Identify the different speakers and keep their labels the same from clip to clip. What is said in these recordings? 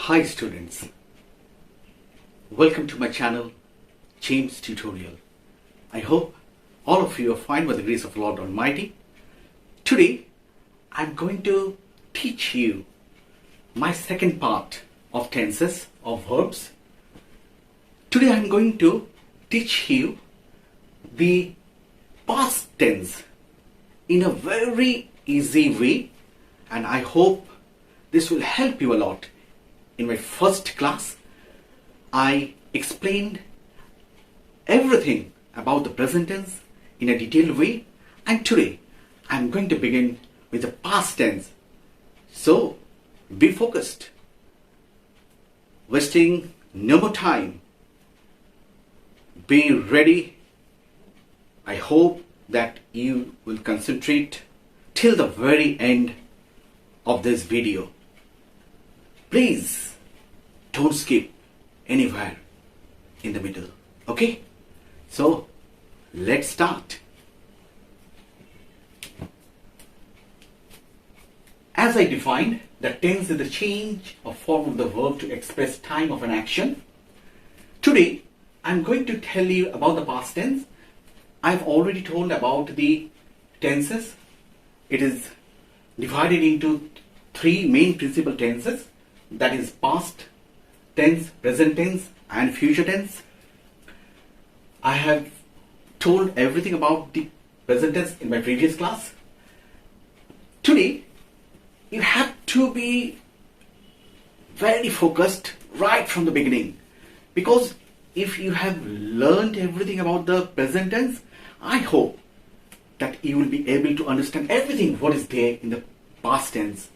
Speaker 1: Hi students, welcome to my channel James Tutorial. I hope all of you are fine by the grace of Lord Almighty. Today I'm going to teach you my second part of tenses of verbs. Today I'm going to teach you the past tense in a very easy way, and I hope this will help you a lot. In my first class, I explained everything about the present tense in a detailed way, and today I'm going to begin with the past tense. So be focused, wasting no more time. Be ready. I hope that you will concentrate till the very end of this video. Please don't skip anywhere in the middle. Okay? So let's start. As I defined, the tense is the change of form of the verb to express time of an action. Today I'm going to tell you about the past tense. I've already told about the tenses. It is divided into three main principal tenses. That is past tense, present tense and future tense. I have told everything about the present tense in my previous class. Today you have to be very focused right from the beginning, because if you have learned everything about the present tense, I hope that you will be able to understand everything what is there in the past tense.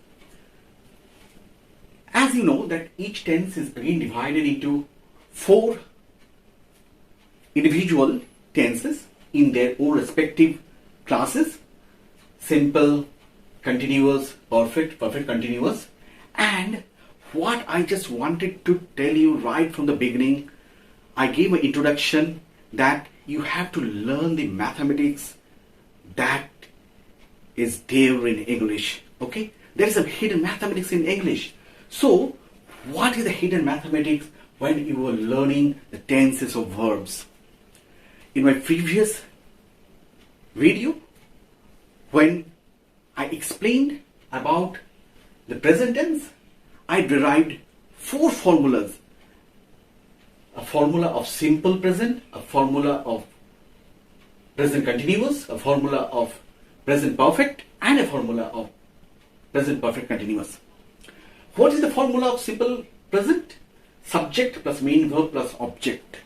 Speaker 1: As you know that each tense is again divided into four individual tenses in their own respective classes: simple, continuous, perfect, perfect continuous. And what I just wanted to tell you right from the beginning, I gave an introduction that you have to learn the mathematics that is there in English. Okay, there is a hidden mathematics in English. So what is the hidden mathematics when you are learning the tenses of verbs? In my previous video, when I explained about the present tense, I derived four formulas: a formula of simple present, a formula of present continuous, a formula of present perfect, and a formula of present perfect continuous. What is the formula of simple present? Subject plus main verb plus object.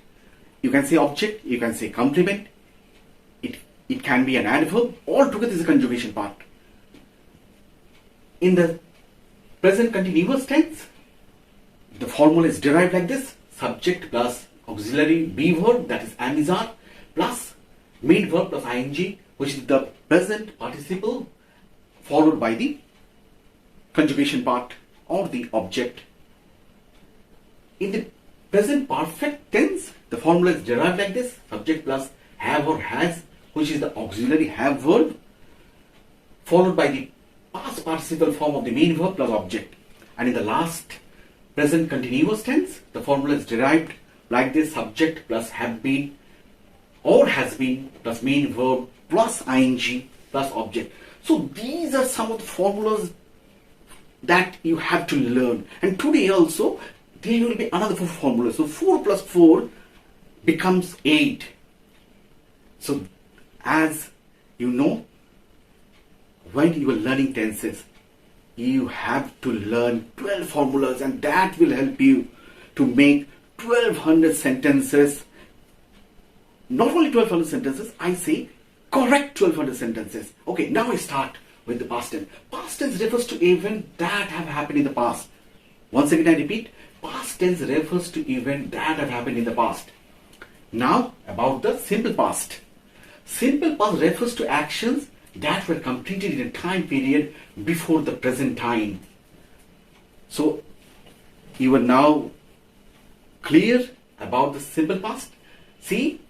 Speaker 1: You can say object, you can say complement, it can be an adverb, all together is a conjugation part. In the present continuous tense, the formula is derived like this: subject plus auxiliary be verb, that is am, is, are, plus main verb plus ing, which is the present participle, followed by the conjugation part or the object. In the present perfect tense, the formula is derived like this: subject plus have or has, which is the auxiliary have verb, followed by the past participle form of the main verb plus object. And in the last present continuous tense, the formula is derived like this: subject plus have been or has been plus main verb plus ing plus object. So these are some of the formulas that you have to learn. And today also there will be another four formulas. So 4 plus 4 becomes 8. So as you know, when you are learning tenses, you have to learn 12 formulas, and that will help you to make 1200 sentences. Not only 1200 sentences, I say correct 1200 sentences. Okay, now I start with the past tense. Past tense refers to events that have happened in the past. Once again I repeat, past tense refers to events that have happened in the past. Now about the simple past. Simple past refers to actions that were completed in a time period before the present time. So you are now clear about the simple past. See,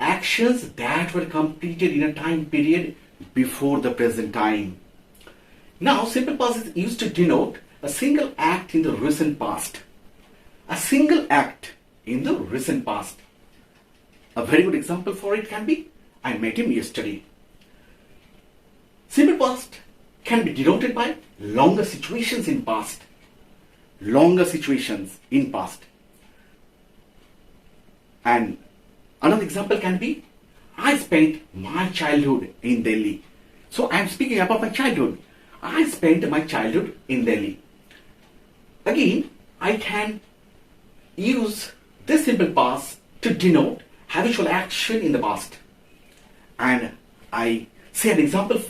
Speaker 1: actions that were completed in a time period before the present time. Now, simple past is used to denote a single act in the recent past. a single act in the recent past. A very good example for it can be, I met him yesterday. Simple past can be denoted by longer situations in past. Longer situations in past. And another example can be, I spent my childhood in Delhi. So I am speaking about my childhood. I spent my childhood in Delhi. Again, I can use this simple past to denote habitual action in the past. And I say an example.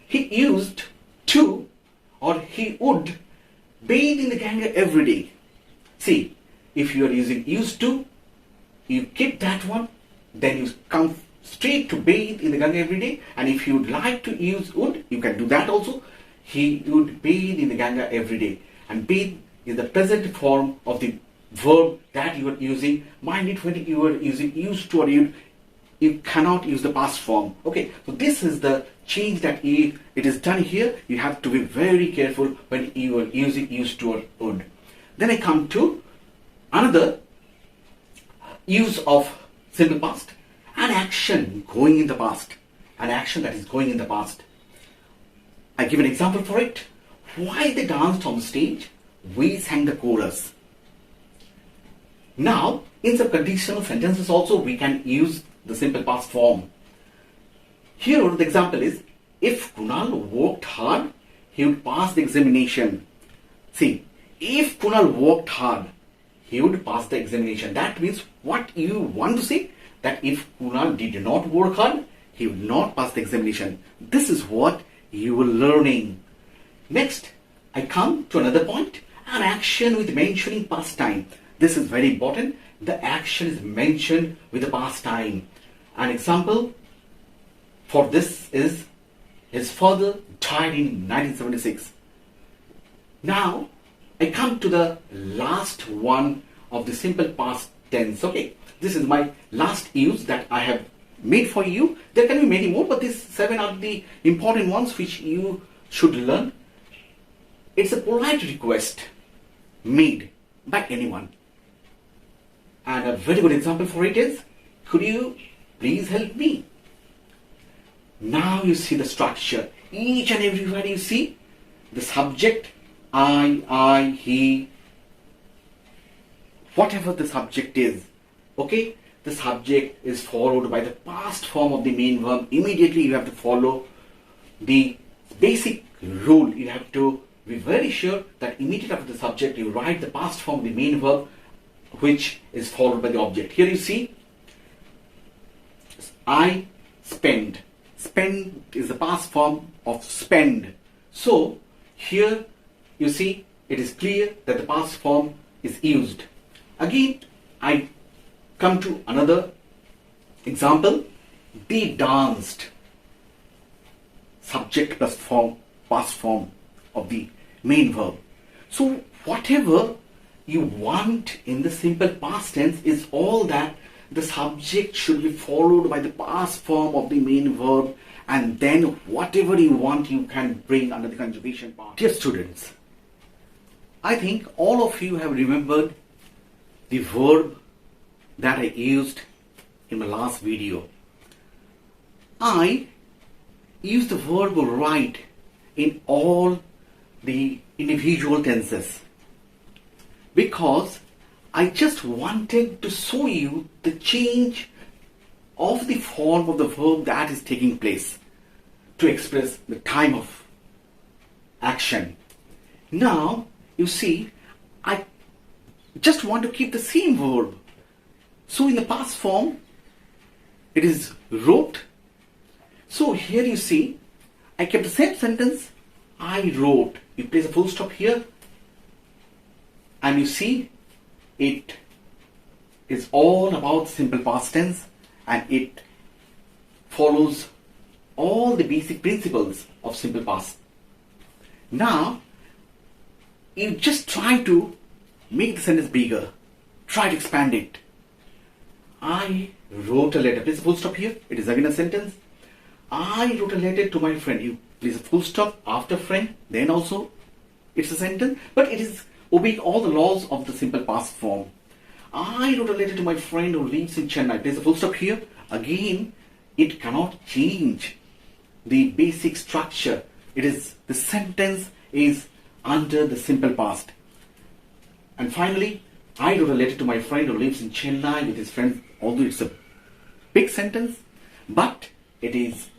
Speaker 1: He used to, or he would, bathe in the Ganga every day. See, if you are using used to, you keep that one, then you come straight to bathe in the Ganga every day. And if you would like to use would, you can do that also. He would bathe in the Ganga every day. And bathe is the present form of the verb that you are using. Mind it, when you are using used to or you cannot use the past form. Okay, so this is the change that it is done here. You have to be very careful when you are using used to or would. Then I come to another use of simple past, an action going in the past. An action that is going in the past. I give an example for it. While they danced on the stage, we sang the chorus. Now, in some conditional sentences also, we can use the simple past form. Here the example is, if Kunal worked hard, he would pass the examination. See, if Kunal worked hard, he would pass the examination. That means what you want to say, that if Kunal did not work hard, he would not pass the examination. This is what you were learning. Next, I come to another point, an action with mentioning past time. This is very important. The action is mentioned with the past time. An example for this is, his father died in 1976. Now, I come to the last one of the simple past tense. Okay, this is my last use that I have made for you. There can be many more, but these 7 are the important ones which you should learn. It's a polite request made by anyone. And a very good example for it is, could you please help me? Now you see the structure. Each and everywhere you see the subject, I, he, whatever the subject is. Okay, the subject is followed by the past form of the main verb. Immediately you have to follow the basic rule. You have to be very sure that immediately after the subject you write the past form of the main verb, which is followed by the object. Here you see, I spend. Spend is the past form of spend. So here you see it is clear that the past form is used. Again, I come to another example. They danced. Subject plus form, past form of the main verb. So whatever you want in the simple past tense is all that the subject should be followed by the past form of the main verb, and then whatever you want you can bring under the conjugation part. Dear students, I think all of you have remembered the verb that I used in my last video. I used the verb right in all the individual tenses because I just wanted to show you the change of the form of the verb that is taking place to express the time of action. Now, you see, I just want to keep the same verb. So in the past form, it is wrote. So here you see, I kept the same sentence, I wrote. You place a full stop here, and you see, it is all about simple past tense, and it follows all the basic principles of simple past. Now, you just try to make the sentence bigger. Try to expand it. I wrote a letter. Place a full stop here. It is again a sentence. I wrote a letter to my friend. You place a full stop after friend. Then also it's a sentence. But it is obeying all the laws of the simple past form. I wrote a letter to my friend who lives in Chennai. There's a full stop here. Again, it cannot change the basic structure. The sentence is under the simple past. And finally, I wrote a letter to my friend who lives in Chennai with his friends, although it's a big sentence, but it is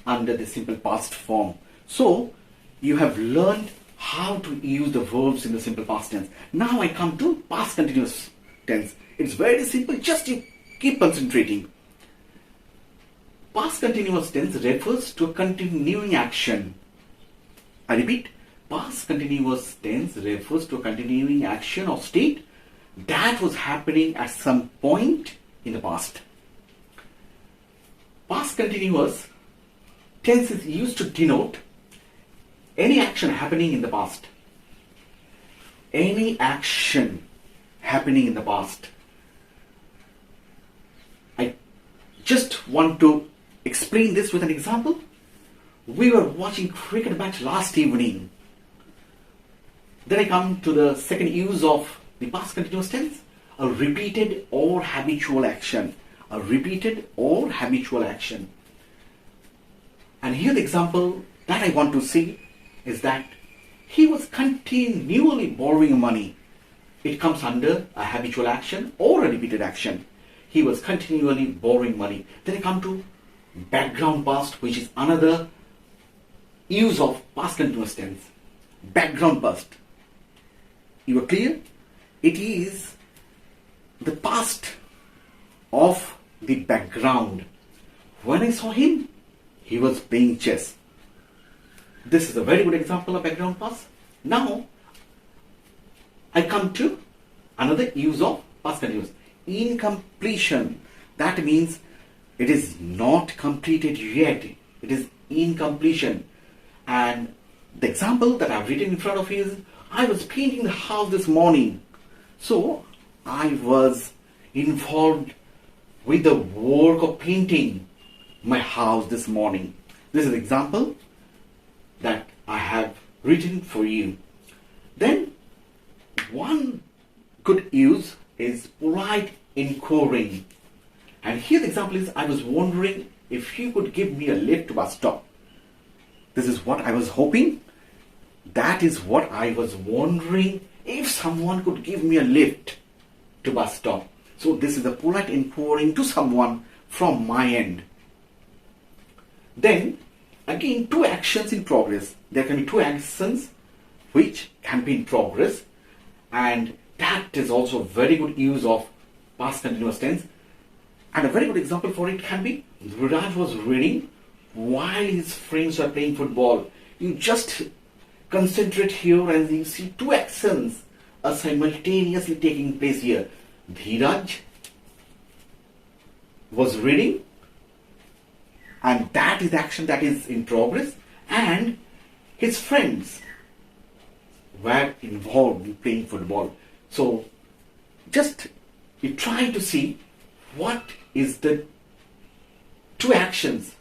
Speaker 1: under the simple past form. So, you have learned how to use the verbs in the simple past tense. Now I come to past continuous tense. It's very simple, just you keep concentrating. Past continuous tense refers to a continuing action. I repeat, past continuous tense refers to a continuing action or state that was happening at some point in the past. Past continuous tense is used to denote any action happening in the past. Any action happening in the past. I just want to explain this with an example. We were watching cricket match last evening. Then I come to the second use of the past continuous tense, a repeated or habitual action. A repeated or habitual action. And here the example that I want to see is that he was continually borrowing money. It comes under a habitual action or a repeated action. He was continually borrowing money. Then I come to background past, which is another use of past continuous tense. Background past. You are clear? It is the past of the background. When I saw him, he was playing chess. This is a very good example of background past. Now, I come to another use of past continuous. Incompletion. That means it is not completed yet. It is incompletion. And the example that I've written in front of you is, I was painting the house this morning. So, I was involved with the work of painting my house this morning. This is an example that I have written for you. Then, one good use is polite inquiring. And here the example is, I was wondering if you could give me a lift to bus stop. This is what I was hoping. That is what I was wondering, if someone could give me a lift to bus stop. So this is a polite inquiring to someone from my end. Then, again, two actions in progress. There can be two actions which can be in progress, and that is also a very good use of past continuous tense. And a very good example for it can be, Viraj was reading while his friends were playing football. You just concentrate here and you see two actions are simultaneously taking place here. Dhiraj was reading, and that is the action that is in progress, and his friends were involved in playing football. So just you try to see what is the two actions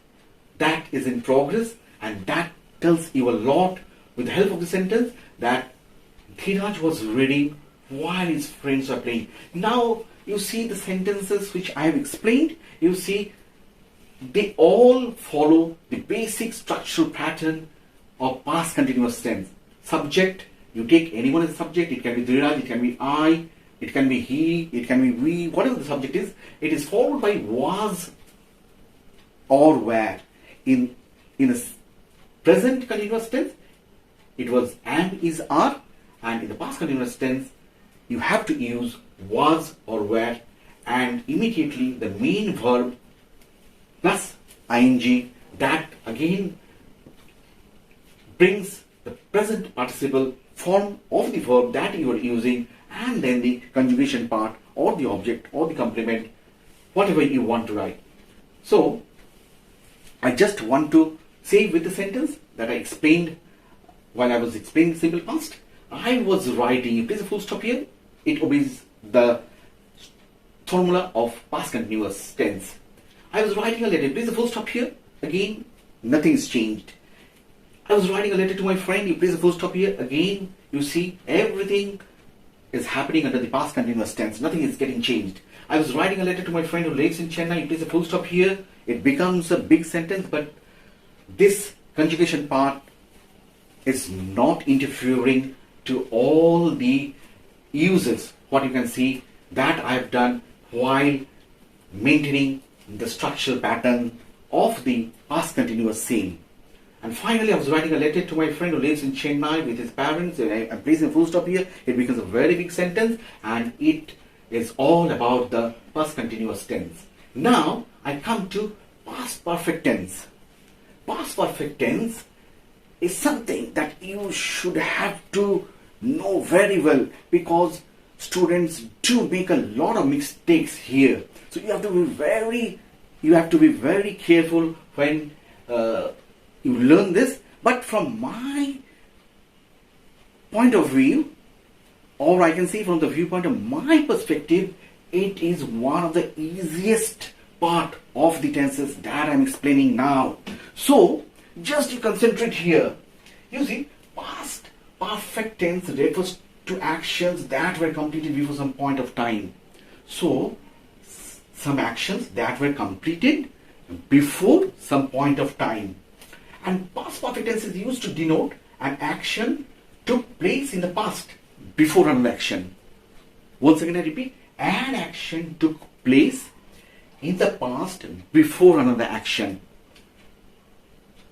Speaker 1: that is in progress, and that tells you a lot with the help of the sentence that Dhiraj was reading while his friends were playing. Now you see the sentences which I have explained. You see they all follow the basic structural pattern of past continuous tense. Subject, you take anyone as a subject. It can be Dhiraj, it can be I, it can be he, it can be we, whatever the subject is. It is followed by was or were. In a present continuous tense, it was am, is, are, and in the past continuous tense, you have to use was or were, and immediately the main verb plus ing, that again brings the present participle form of the verb that you are using, and then the conjugation part or the object or the complement, whatever you want to write. So, I just want to say with the sentence that I explained while I was explaining simple past. I was writing, you place a full stop here, it obeys the formula of past continuous tense. I was writing a letter, place a full stop here, again, nothing's changed. I was writing a letter to my friend, you place a full stop here, again, you see everything is happening under the past continuous tense. Nothing is getting changed. I was writing a letter to my friend who lives in Chennai. You place a full stop here. It becomes a big sentence, but this conjugation part is not interfering to all the uses. What you can see that I have done while maintaining the structural pattern of the past continuous same. And finally, I was writing a letter to my friend who lives in Chennai with his parents. I'm placing a full stop here. It becomes a very big sentence, and it is all about the past continuous tense. Now, I come to past perfect tense. Past perfect tense is something that you should have to know very well, because students do make a lot of mistakes here. So you have to be very careful when you learn this. But from my point of view, or I can say from the viewpoint of my perspective, it is one of the easiest part of the tenses that I'm explaining now. So just you concentrate here. You see, past perfect tense refers to actions that were completed before some point of time. So some actions that were completed before some point of time. And past perfect tense is used to denote an action took place in the past before another action. Once again I repeat, an action took place in the past before another action.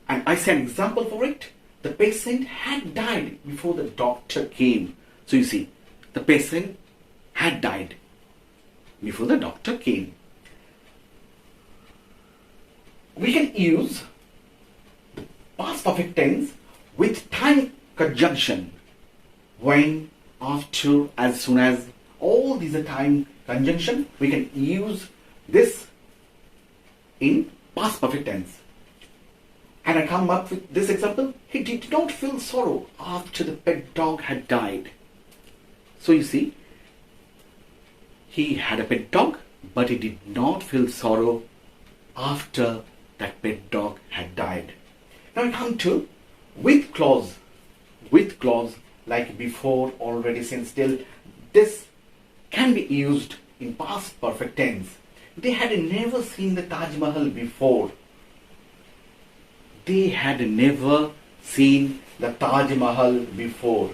Speaker 1: And I say an example for it. The patient had died before the doctor came. So you see, the patient had died before the doctor came. We can use the past perfect tense with time conjunction. When, after, as soon as, all these are time conjunction. We can use this in past perfect tense. And I come up with this example. He did not feel sorrow after the pet dog had died. So you see, he had a pet dog, but he did not feel sorrow after that pet dog had died. Now I come to with clause. With clause, like before, already, since, still. This can be used in past perfect tense. They had never seen the Taj Mahal before. They had never seen the Taj Mahal before.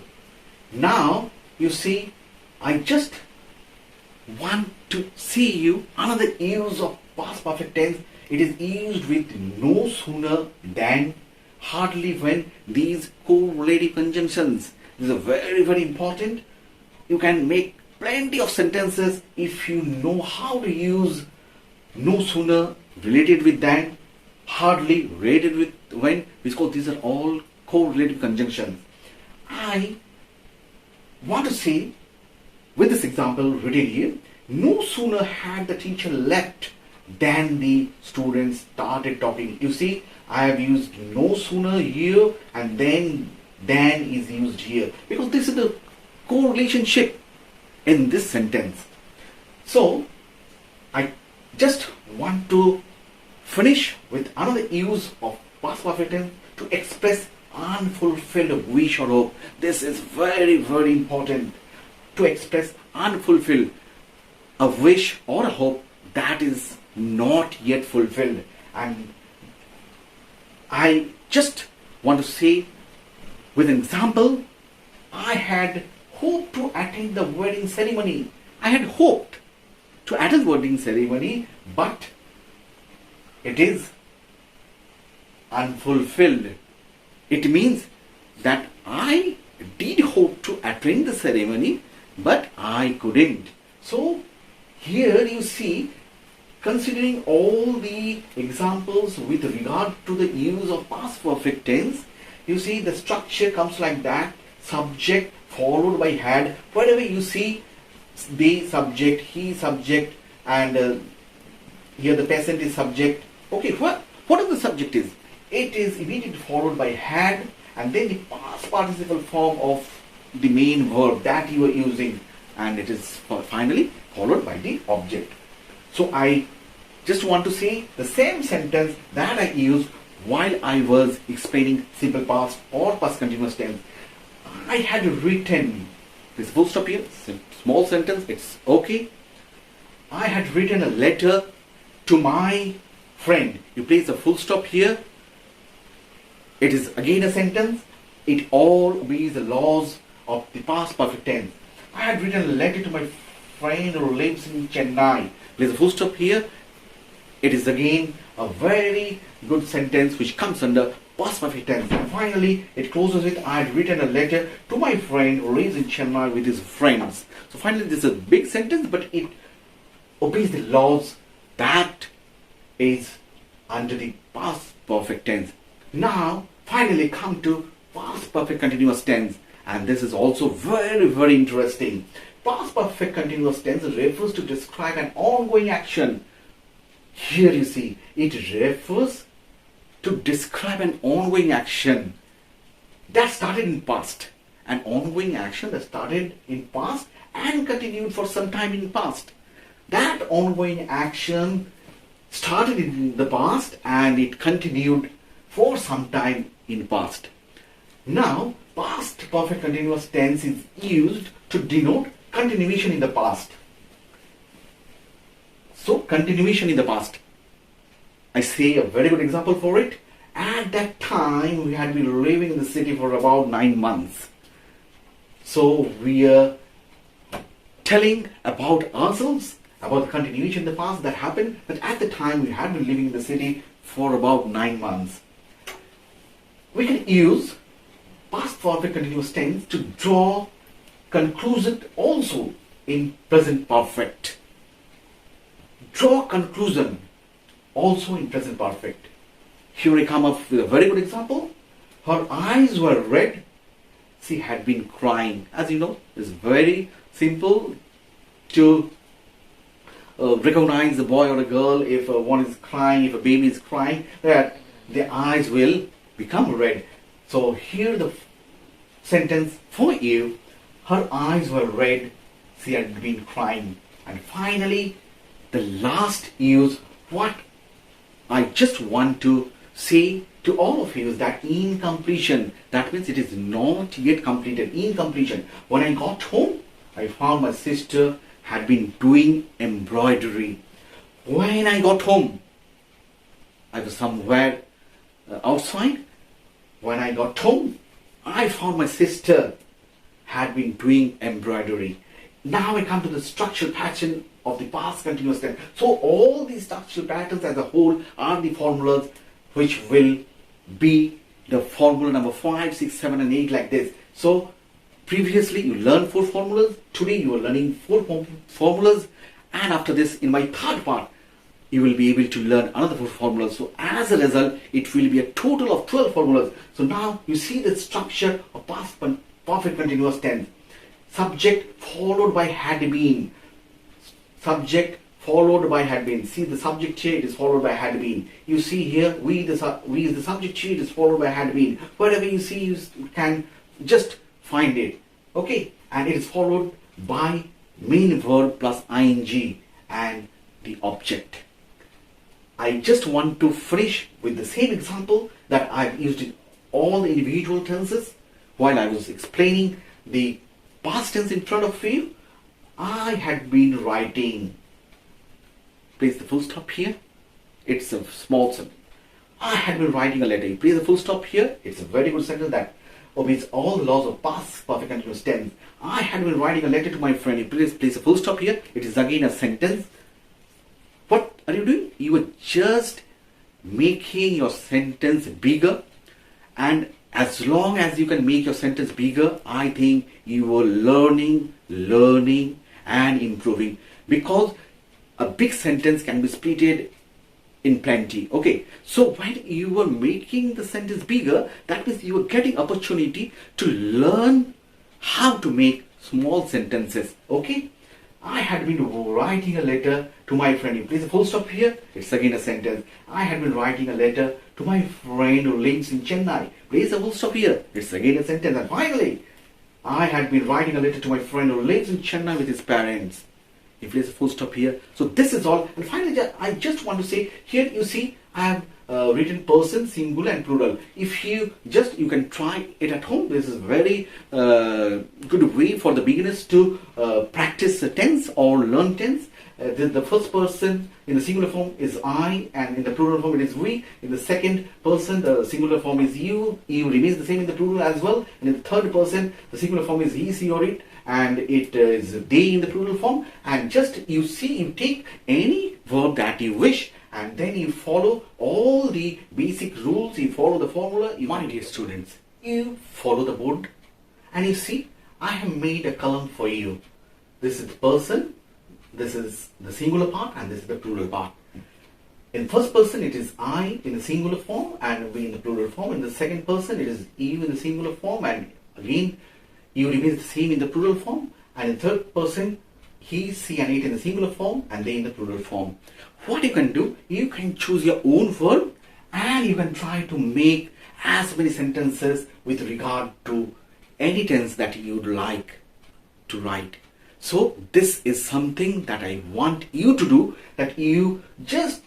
Speaker 1: Now, you see, I just want to see you another use of past perfect tense. It is used with no sooner than, hardly, when, these correlative conjunctions. These are very, very important. You can make plenty of sentences if you know how to use no sooner related with than, hardly related with when, because these are all correlative conjunctions. I want to say, with this example written here, no sooner had the teacher left than the students started talking. You see, I have used no sooner here, and then than is used here, because this is the correlationship in this sentence. So I just want to finish with another use of past perfect tense to express unfulfilled wish or hope. This is very, very important, to express unfulfilled, a wish or a hope that is not yet fulfilled. And I just want to say with an example, I had hoped to attend the wedding ceremony. I had hoped to attend the wedding ceremony, but it is unfulfilled. It means that I did hope to attend the ceremony, but I couldn't. So here you see, considering all the examples with regard to the use of past perfect tense, you see the structure comes like that. Subject followed by had. Wherever you see the subject, he subject, and here the present is subject. Okay, whatever the subject is, it is immediately followed by had, and then the past participle form of the main verb that you are using, and it is finally followed by the object. So I just want to say the same sentence that I used while I was explaining simple past or past continuous tense. I had written Place a full stop here. Small sentence. It's okay. I had written a letter to my friend. You place a full stop here. It is again a sentence. It all obeys the laws of the past perfect tense. I had written a letter to my friend who lives in Chennai. Place a full stop here. It is again a very good sentence which comes under past perfect tense. And finally, it closes with, I had written a letter to my friend who lives in Chennai with his friends. So finally, this is a big sentence, but it obeys the laws that is under the past perfect tense. Now, finally come to past perfect continuous tense. And this is also very, very interesting. Past perfect continuous tense refers to describe an ongoing action. Here you see, it refers to describe an ongoing action that started in past. An ongoing action that started in past and continued for some time in past. That ongoing action started in the past and it continued for some time in past. Now, past perfect continuous tense is used to denote continuation in the past. So, continuation in the past. I say a very good example for it. At that time, we had been living in the city for about 9 months. So, we are telling about ourselves, about the continuation in the past that happened, but at the time we had been living in the city for about 9 months. We can use past perfect continuous tense to draw conclusion also in present perfect. Draw conclusion also in present perfect. Here I come up with a very good example. Her eyes were red. She had been crying. As you know, it's very simple to recognize a boy or a girl if one is crying, if a baby is crying, that the eyes will become red. So here the sentence for you, her eyes were red, she had been crying. And finally, the last use, what I just want to say to all of you is that incompletion, that means it is not yet completed. Incompletion. When I got home, I found my sister had been doing embroidery. When I got home, I was somewhere outside. When I got home, I found my sister had been doing embroidery. Now I come to the structural pattern of the past continuous tense. So all these structural patterns as a whole are the formulas which will be the formula number 5, 6, 7 and 8 like this. So previously you learned 4 formulas. Today you are learning 4 formulas. And after this, in my third part, you will be able to learn another 4 formulas. So as a result, it will be a total of 12 formulas. So now you see the structure of past perfect continuous tense. Subject followed by had been. Subject followed by had been. See the subject here, it is followed by had been. You see here, we is the subject here, it is followed by had been. Whatever you see, you can just find it. Okay, and it is followed by main verb plus ing and the object. I just want to finish with the same example that I've used in all the individual tenses while I was explaining the past tense in front of you. I had been writing. Place the full stop here. It's a small sentence. I had been writing a letter. You place the full stop here. It's a very good sentence that obeys all the laws of past perfect continuous tense. I had been writing a letter to my friend. You place a full stop here. It is again a sentence. What are you doing? You are just making your sentence bigger, and as long as you can make your sentence bigger, I think you are learning and improving, because a big sentence can be splitted in plenty. Okay, so when you are making the sentence bigger, that means you are getting opportunity to learn how to make small sentences. Okay, I had been writing a letter to my friend. You place a full stop here. It's again a sentence. I had been writing a letter to my friend who lives in Chennai. Place a full stop here. It's again a sentence. And finally, I had been writing a letter to my friend who lives in Chennai with his parents. You place a full stop here. So this is all. And finally, I just want to say, here you see, I have written person, singular and plural. If you can try it at home. This is very good way for the beginners to practice tense or learn tense. The first person in the singular form is I, and in the plural form it is we. In the second person, the singular form is you. You remains the same in the plural as well. And in the third person, the singular form is he, she or it, and it is they in the plural form. And just you take any verb that you wish, and then you follow all the basic rules, you follow the formula. My dear students, you follow the board, and you see, I have made a column for you. This is the person, this is the singular part, and this is the plural part. In first person, it is I in the singular form and we in the plural form. In the second person, it is you in the singular form, and again, you remains the same in the plural form. And in third person, he, she and it in the singular form, and they in the plural form. What you can do, you can choose your own verb, and you can try to make as many sentences with regard to any tense that you would like to write. So this is something that I want you to do, that you just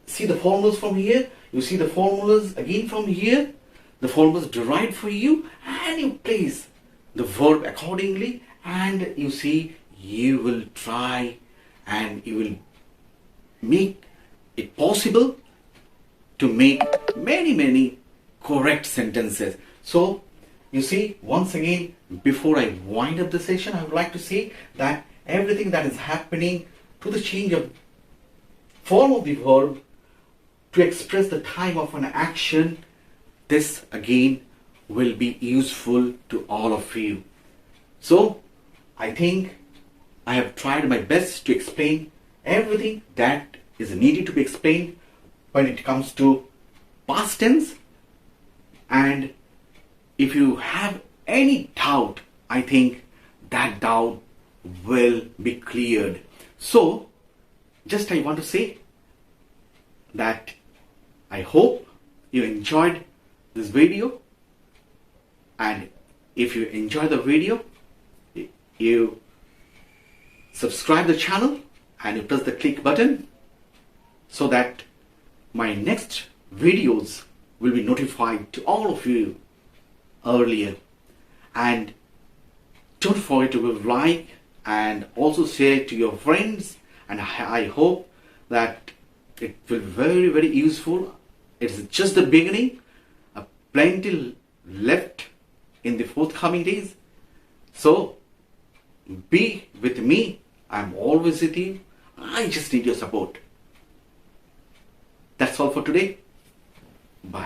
Speaker 1: see the formulas from here, you see the formulas again from here, the formulas derived for you, and you place the verb accordingly, and you see, you will try and you will make it possible to make many correct sentences. So you see, once again, before I wind up the session, I would like to say that everything that is happening to the change of form of the verb to express the time of an action, this again will be useful to all of you. So I think I have tried my best to explain everything that is needed to be explained when it comes to past tense. And if you have any doubt, I think that doubt will be cleared. So just I want to say that I hope you enjoyed this video, and if you enjoy the video, you subscribe the channel and you press the click button so that my next videos will be notified to all of you earlier. And don't forget to give like and also share it to your friends, and I hope that it will be very useful. It's just the beginning, plenty left in the forthcoming days. So be with me, I'm always with you. I just need your support. That's all for today. Bye.